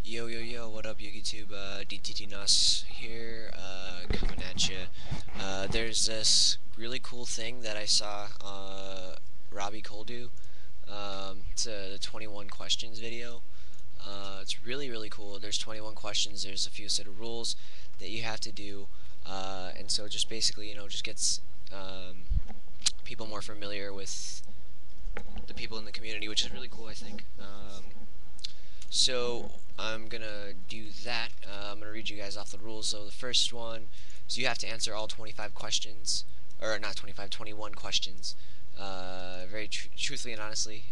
Yo yo yo, what up YouTube? DTT Nas here, coming at you. There's this really cool thing that I saw Robbie Cole do. It's the 21 questions video. It's really cool. There's 21 questions. There's a few set of rules that you have to do, and so just basically, just gets people more familiar with the people in the community, which is really cool, I think. So I'm gonna do that. I'm gonna read you guys off the rules. So the first one, so you have to answer all 25 questions, or not 25, 21 questions, very truthfully and honestly.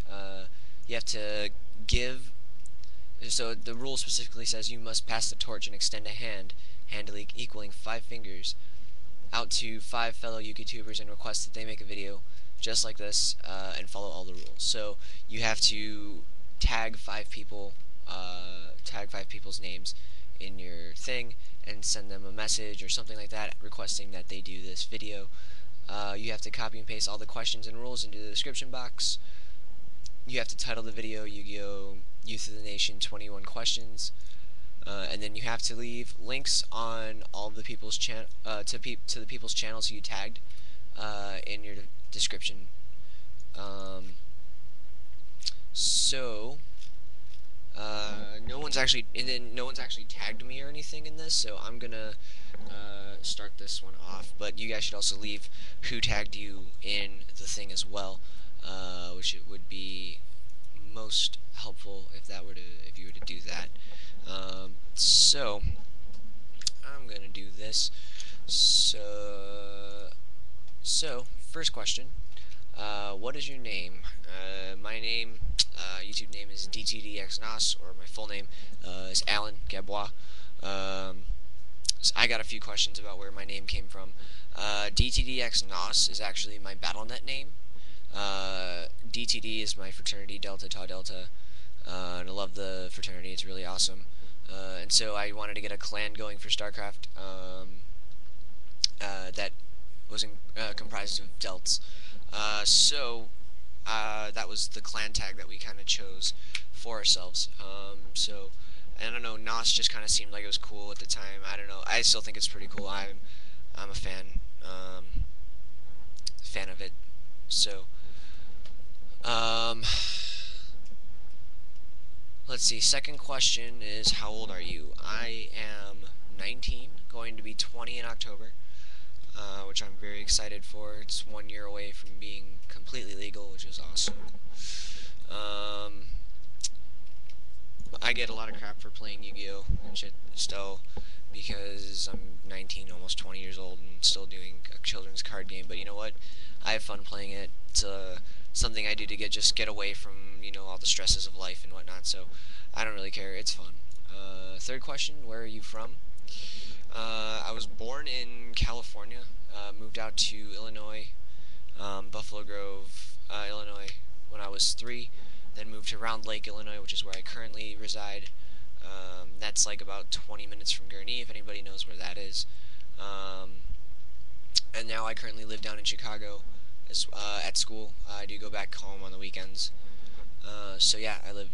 You have to give. So the rule specifically says you must pass the torch and extend a hand equaling 5 fingers, out to 5 fellow YouTubers and request that they make a video just like this and follow all the rules. So you have to tag 5 people, tag 5 people's names in your thing and send them a message or something like that requesting that they do this video. You have to copy and paste all the questions and rules into the description box. You have to title the video Yu-Gi-Oh! Youth of the Nation 21 Questions. And then you have to leave links on all the people's to the people's channels you tagged in your description. So no one's actually tagged me or anything in this, so I'm gonna start this one off. But you guys should also leave who tagged you in the thing as well, which it would be most helpful if you were to do that. So I'm gonna do this. So first question. What is your name? My name, YouTube name is DTDXNOS, or my full name is Alan Gabois. So I got a few questions about where my name came from. DTDXNOS is actually my BattleNet name. DTD is my fraternity, Delta Tau Delta, and I love the fraternity, it's really awesome. And so I wanted to get a clan going for StarCraft that was comprised of delts. So that was the clan tag that we kind of chose for ourselves. So I don't know, Nos just kind of seemed like it was cool at the time. I don't know. I still think it's pretty cool. I'm a fan of it. So let's see. Second question is, how old are you? I am 19, going to be 20 in October. Which I'm very excited for. It's 1 year away from being completely legal, which is awesome. I get a lot of crap for playing Yu-Gi-Oh! And shit still, because I'm 19, almost 20 years old, and still doing a children's card game. But you know what? I have fun playing it. It's something I do to get away from all the stresses of life and whatnot. So I don't really care. It's fun. Third question: where are you from? I was born in California, moved out to Illinois, Buffalo Grove, Illinois, when I was 3, then moved to Round Lake, Illinois, which is where I currently reside. That's like about 20 minutes from Gurnee, if anybody knows where that is. And now I currently live down in Chicago at school. I do go back home on the weekends. So yeah, I live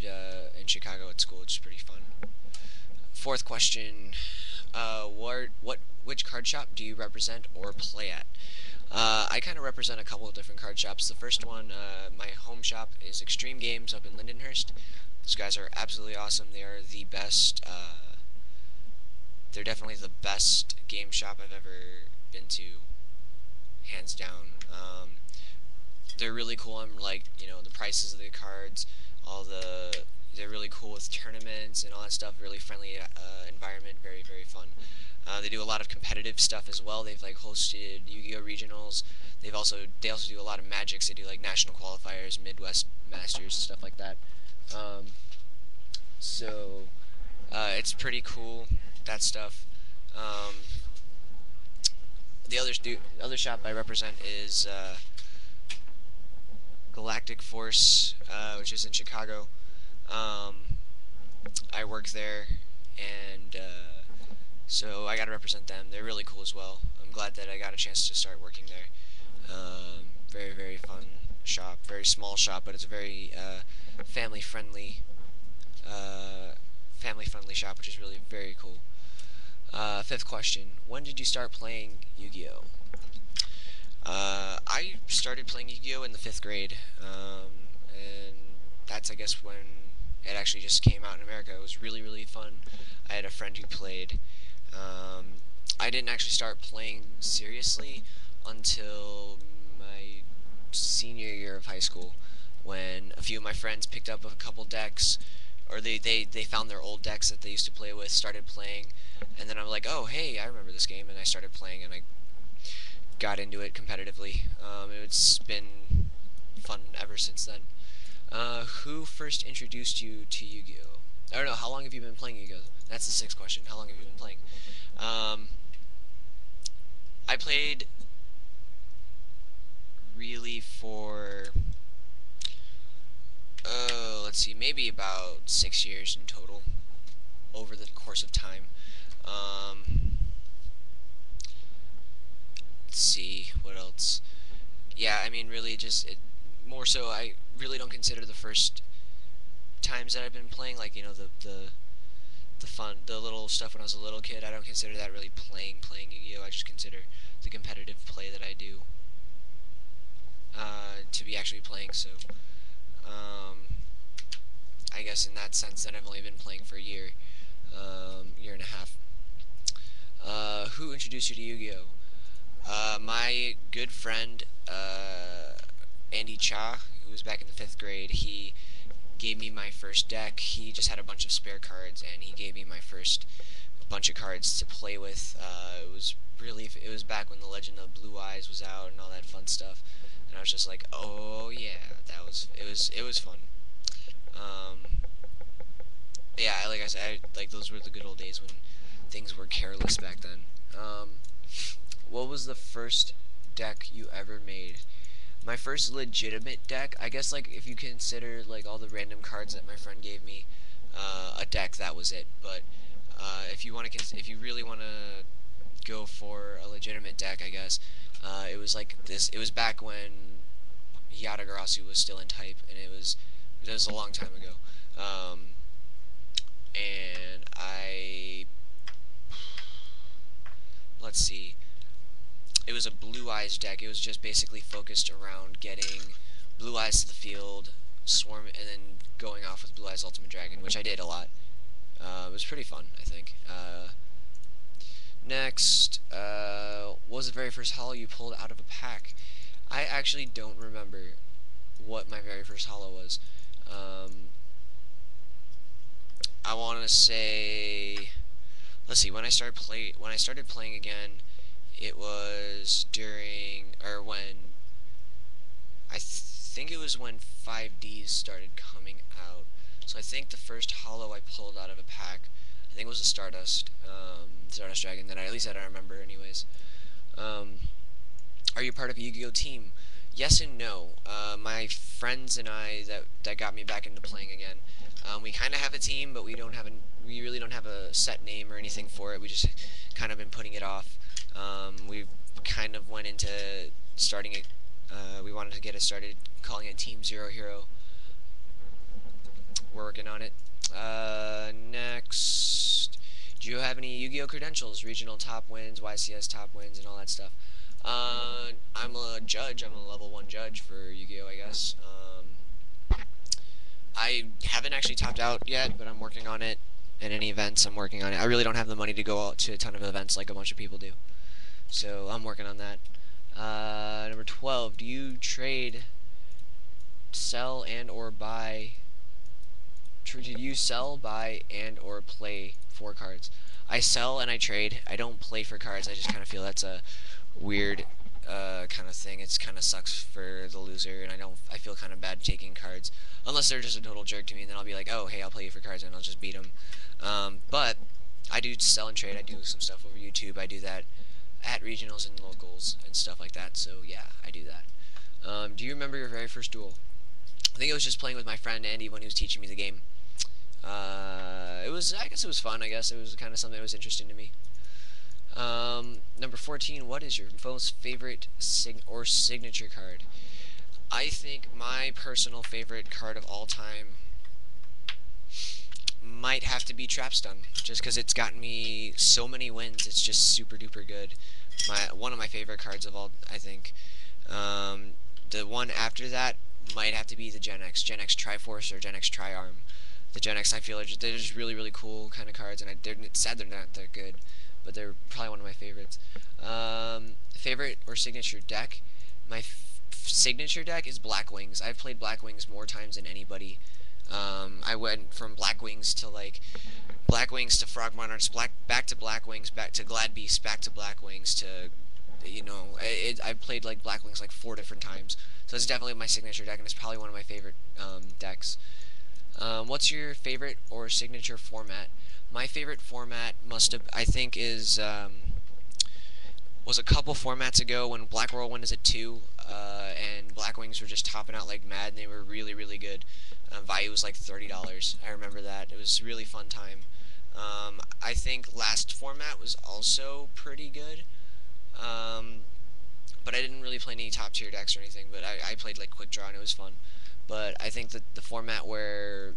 in Chicago at school, which is pretty fun. Fourth question. Which card shop do you represent or play at? I kind of represent a couple of different card shops. The first one, my home shop, is Extreme Games up in Lindenhurst. Those guys are absolutely awesome. They are the best. They're definitely the best game shop I've ever been to, hands down. They're really cool on the prices of the cards, they're really cool with tournaments and all that stuff. Really friendly environment, very fun. They do a lot of competitive stuff as well. They've hosted Yu-Gi-Oh! Regionals. They also do a lot of Magics. They do national qualifiers, Midwest Masters, stuff like that. So it's pretty cool, that stuff. The other shop I represent is Galactic Force, which is in Chicago. I work there, and so I gotta represent them. They're really cool as well. I'm glad that I got a chance to start working there. Very fun shop, very small shop, but it's a very family friendly friendly shop, which is really very cool. Fifth question: when did you start playing Yu-Gi-Oh? I started playing Yu-Gi-Oh in the 5th grade, and that's, I guess, when it actually just came out in America. It was really, really fun. I had a friend who played. I didn't actually start playing seriously until my senior year of high school, when a few of my friends picked up a couple decks, or they found their old decks that they used to play with, started playing, and then I'm like, oh, hey, I remember this game, and I started playing, and I got into it competitively. It's been fun ever since then. Who first introduced you to Yu-Gi-Oh? I don't know, how long have you been playing Yu-Gi-Oh? That's the 6th question. How long have you been playing? I played really for, let's see, maybe about 6 years in total over the course of time. Let's see, what else? Yeah, I mean, really, just more so. I really don't consider the first times that I've been playing, like, you know, the fun, the little stuff when I was a little kid. I don't consider that really playing Yu-Gi-Oh. I just consider the competitive play that I do to be actually playing. So, I guess in that sense, that I've only been playing for a year, year and a half. Who introduced you to Yu-Gi-Oh? My good friend, Andy Cha, who was back in the 5th grade, he gave me my first deck. He just had a bunch of spare cards, and he gave me my first bunch of cards to play with. It was back when the Legend of Blue Eyes was out and all that fun stuff, and I was just like, oh yeah, it was fun. Yeah, like I said, like, those were the good old days when things were careless back then. What was the first deck you ever made? My first legitimate deck, I guess, like, if you consider, like, all the random cards that my friend gave me, a deck, that was it. But if you really want to go for a legitimate deck, I guess, it was like this. It was back when Yatagarasu was still in type, and it was a long time ago. And let's see. It was a Blue Eyes deck. It was just basically focused around getting Blue Eyes to the field, swarm, and then going off with Blue Eyes Ultimate Dragon, which I did a lot. It was pretty fun, I think. Next, what was the very first holo you pulled out of a pack? I actually don't remember what my very first holo was. I want to say, let's see, when I started playing again, it was I think it was when 5Ds started coming out. So I think the first holo I pulled out of a pack, I think it was a Stardust Dragon, that at least I don't remember anyways. Are you part of a Yu-Gi-Oh team? Yes and no. My friends and I that got me back into playing again. We kind of have a team, but we really don't have a set name or anything for it. We just kind of been putting it off. We kind of went into starting it. We wanted to get it started, calling it Team Zero Hero. We're working on it. Next, do you have any Yu-Gi-Oh credentials? Regional top wins, YCS top wins, and all that stuff. I'm a judge. I'm a level 1 judge for Yu-Gi-Oh, I guess. I haven't actually topped out yet, but I'm working on it. In any events, I'm working on it. I really don't have the money to go out to a ton of events like a bunch of people do. So I'm working on that. Number 12, do you trade, sell, and or buy? Do you sell, buy, and or play for cards? I sell and I trade. I don't play for cards. I just kind of feel that's a weird kind of thing. It's kind of sucks for the loser, and I feel kind of bad taking cards unless they're just a total jerk to me. And then I'll be like, oh, hey, I'll play you for cards, and I'll just beat them. But I do sell and trade. I do some stuff over YouTube. I do that at regionals and locals and stuff like that. So yeah, I do that. Do you remember your very first duel? I think it was just playing with my friend Andy when he was teaching me the game. I guess it was fun. I guess it was kind of something that was interesting to me. Number 14, what is your most favorite signature card? I think my personal favorite card of all time might have to be Trapstun, just because it's gotten me so many wins. It's just super duper good. One of my favorite cards of all, I think. The one after that might have to be the Gen X Triforce or Gen X Triarm. The Gen X, I feel, they're just really really cool kind of cards, and it's sad they're not that good, but they're probably one of my favorites. Favorite or signature deck? My signature deck is Black Wings. I've played Black Wings more times than anybody. I went from Black Wings to Black Wings to Frog Monarchs, back to Black Wings, back to Glad Beasts, back to Black Wings to, I've played like Black Wings like 4 different times. So it's definitely my signature deck, and it's probably one of my favorite decks. What's your favorite or signature format? My favorite format I think was a couple formats ago when Black Whirlwind is at 2, and Black Wings were just topping out like mad, and they were really, really good. Value was like $30. I remember that. It was a really fun time. I think last format was also pretty good, but I didn't really play any top tier decks or anything, but I played like Quick Draw, and it was fun. But I think that the format where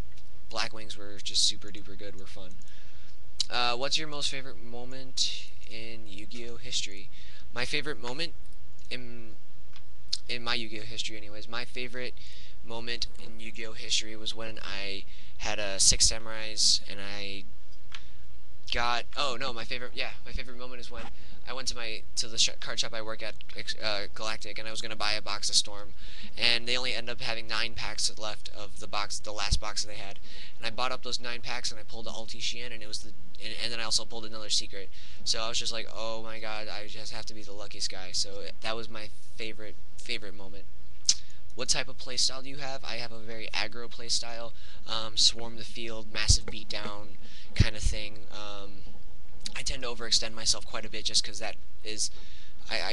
Black Wings were just super duper good were fun. What's your most favorite moment in Yu-Gi-Oh history? My favorite moment in my Yu-Gi-Oh history, anyways, my favorite moment in Yu-Gi-Oh history was when I had 6 samurais and I got, oh no, my favorite moment is when I went to the card shop I work at, Galactic, and I was gonna buy a box of Storm, and they only ended up having 9 packs left of the last box that they had, and I bought up those 9 packs and I pulled the Ulti Xian, and it was and then I also pulled another secret. So I was just like, oh my god, I just have to be the luckiest guy. So that was my favorite moment. What type of playstyle do you have? I have a very aggro playstyle, swarm the field, massive beatdown kind of thing. I tend to overextend myself quite a bit just because I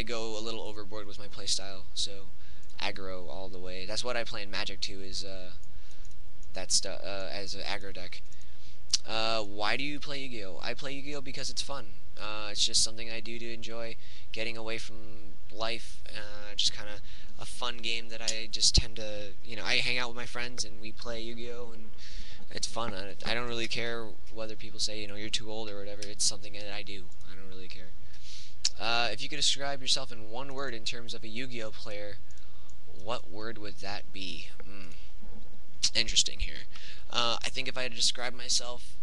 go a little overboard with my playstyle. So aggro all the way. That's what I play in Magic too, is as an aggro deck. Why do you play Yu-Gi-Oh? I play Yu-Gi-Oh because it's fun. It's just something I do to enjoy getting away from life. Just kind of a fun game that I just tend to, I hang out with my friends and we play Yu-Gi-Oh, and it's fun. I don't really care whether people say, you're too old or whatever. It's something that I do. I don't really care. If you could describe yourself in one word in terms of a Yu-Gi-Oh player, what word would that be? Interesting here. I think if I had to describe myself,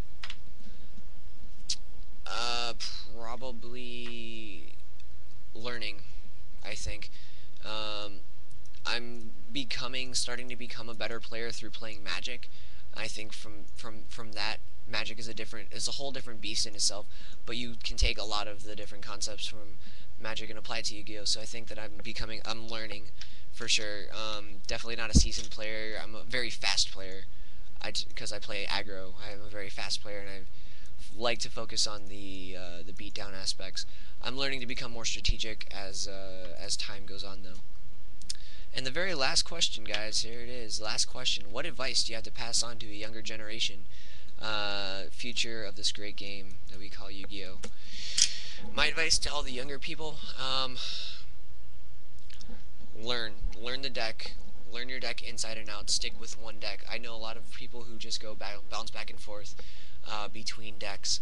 probably learning. I think I'm starting to become a better player through playing Magic. I think from that, Magic is a whole different beast in itself. But you can take a lot of the different concepts from Magic and apply it to Yu-Gi-Oh. So I think that I'm learning for sure. Definitely not a seasoned player. I'm a very fast player. Because I play aggro, I am a very fast player, and I like to focus on the beatdown aspects. I'm learning to become more strategic as time goes on, though. And the very last question, guys, here it is. Last question. What advice do you have to pass on to a younger generation, future of this great game that we call Yu-Gi-Oh? My advice to all the younger people, learn the deck. Learn your deck inside and out. Stick with one deck. I know a lot of people who just go bounce back and forth between decks.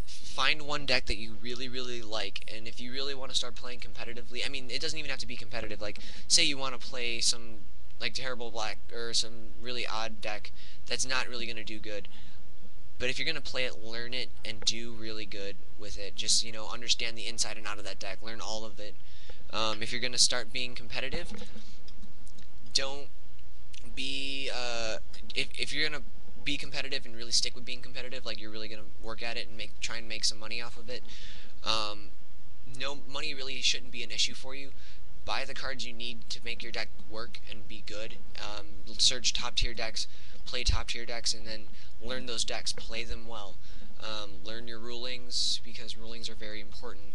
Find one deck that you really, really like, and if you really want to start playing competitively, I mean, it doesn't even have to be competitive. Like, say you want to play some, like, Terrible Black, or some really odd deck that's not really going to do good. But if you're going to play it, learn it, and do really good with it. Just, understand the inside and out of that deck. Learn all of it. If you're going to start being competitive, don't be, if you're going to be competitive and really stick with being competitive, like you're really going to work at it and try and make some money off of it, no, money really shouldn't be an issue for you. Buy the cards you need to make your deck work and be good. Search top tier decks, play top tier decks, and then learn those decks, play them well. Learn your rulings, because rulings are very important.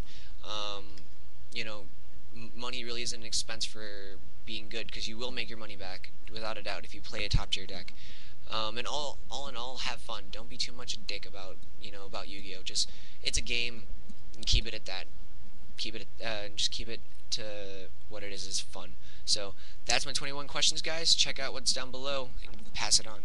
Money really isn't an expense for being good, because you will make your money back without a doubt if you play a top tier deck. And all in all, have fun. Don't be too much a dick about Yu-Gi-Oh. Just, it's a game, and keep it at that. Just keep it to what it is fun. So that's my 21 questions, guys. Check out what's down below and pass it on.